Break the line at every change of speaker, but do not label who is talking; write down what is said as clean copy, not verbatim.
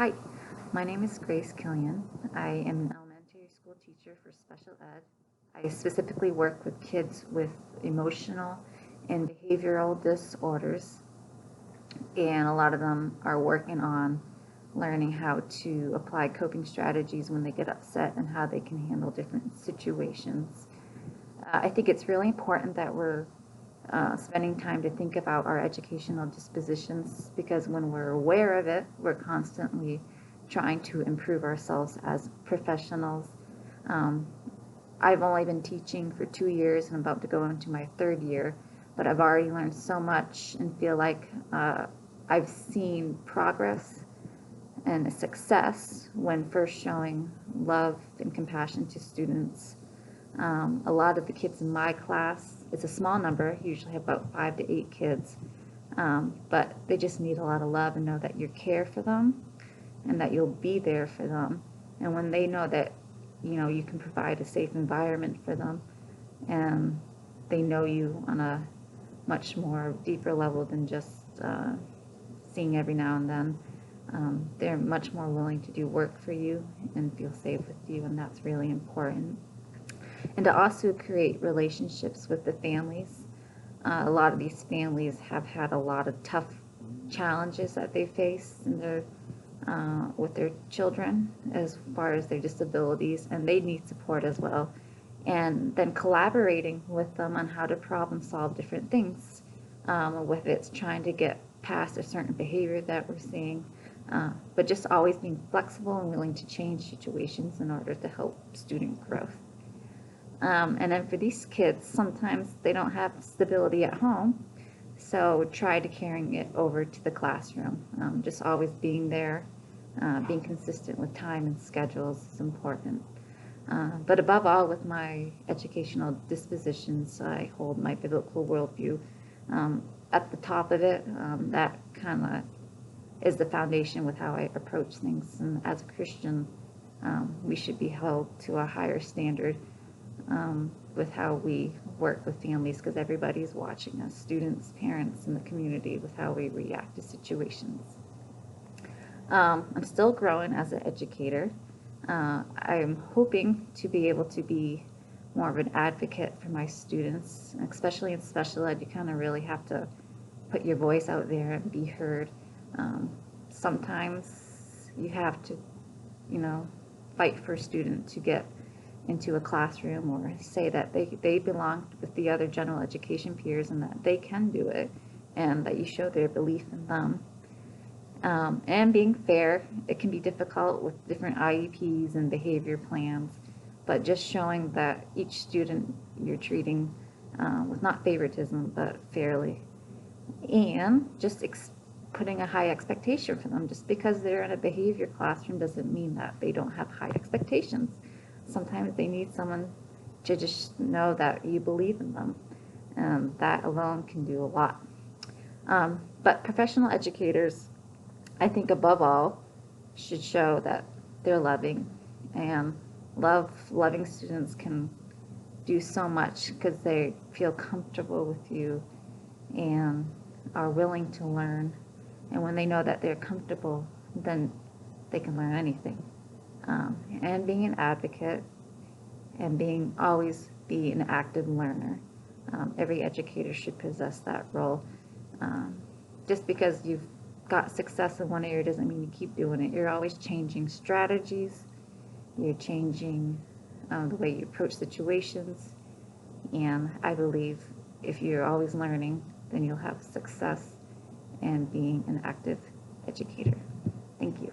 Hi, my name is Grace Kilian. I am an elementary school teacher for special ed. I specifically work with kids with emotional and behavioral disorders, and a lot of them are working on learning how to apply coping strategies when they get upset and how they can handle different situations. I think it's really important that we're spending time to think about our educational dispositions, because when we're aware of it, we're constantly trying to improve ourselves as professionals. Um, I've only been teaching for 2 years and I'm about to go into my third year, but I've already learned so much and feel like I've seen progress and success when first showing love and compassion to students. A lot of the kids in my class, it's a small number, usually about 5 to 8 kids, but they just need a lot of love and know that you care for them and that you'll be there for them. And when they know that, you can provide a safe environment for them, and they know you on a much more deeper level than just seeing every now and then, they're much more willing to do work for you and feel safe with you, and that's really important. And to also create relationships with the families. A lot of these families have had a lot of tough challenges that they face in their with their children as far as their disabilities, and they need support as well. And then collaborating with them on how to problem solve different things, with it's trying to get past a certain behavior that we're seeing, but just always being flexible and willing to change situations in order to help student growth. And then for these kids, sometimes they don't have stability at home, so try to carrying it over to the classroom. Just always being there, being consistent with time and schedules is important. But above all, with my educational dispositions, I hold my biblical worldview at the top of it. That kind of is the foundation with how I approach things. And as a Christian, we should be held to a higher standard with how we work with families, because everybody's watching us, students, parents, and the community, with how we react to situations. I'm still growing as an educator. I'm hoping to be able to be more of an advocate for my students, especially in special ed. You kind of really have to put your voice out there and be heard. Sometimes you have to, fight for a student to get into a classroom, or say that they belong with the other general education peers and that they can do it, and that you show their belief in them. And being fair, it can be difficult with different IEPs and behavior plans, but just showing that each student you're treating with not favoritism, but fairly. And just putting a high expectation for them. Just because they're in a behavior classroom doesn't mean that they don't have high expectations. Sometimes they need someone to just know that you believe in them, and that alone can do a lot. But professional educators, I think above all, should show that they're loving, and loving students can do so much because they feel comfortable with you and are willing to learn. And when they know that they're comfortable, then they can learn anything. And being an advocate, and always be an active learner. Every educator should possess that role. Just because you've got success in one area doesn't mean you keep doing it. You're always changing strategies. You're changing the way you approach situations. And I believe if you're always learning, then you'll have success in being an active educator. Thank you.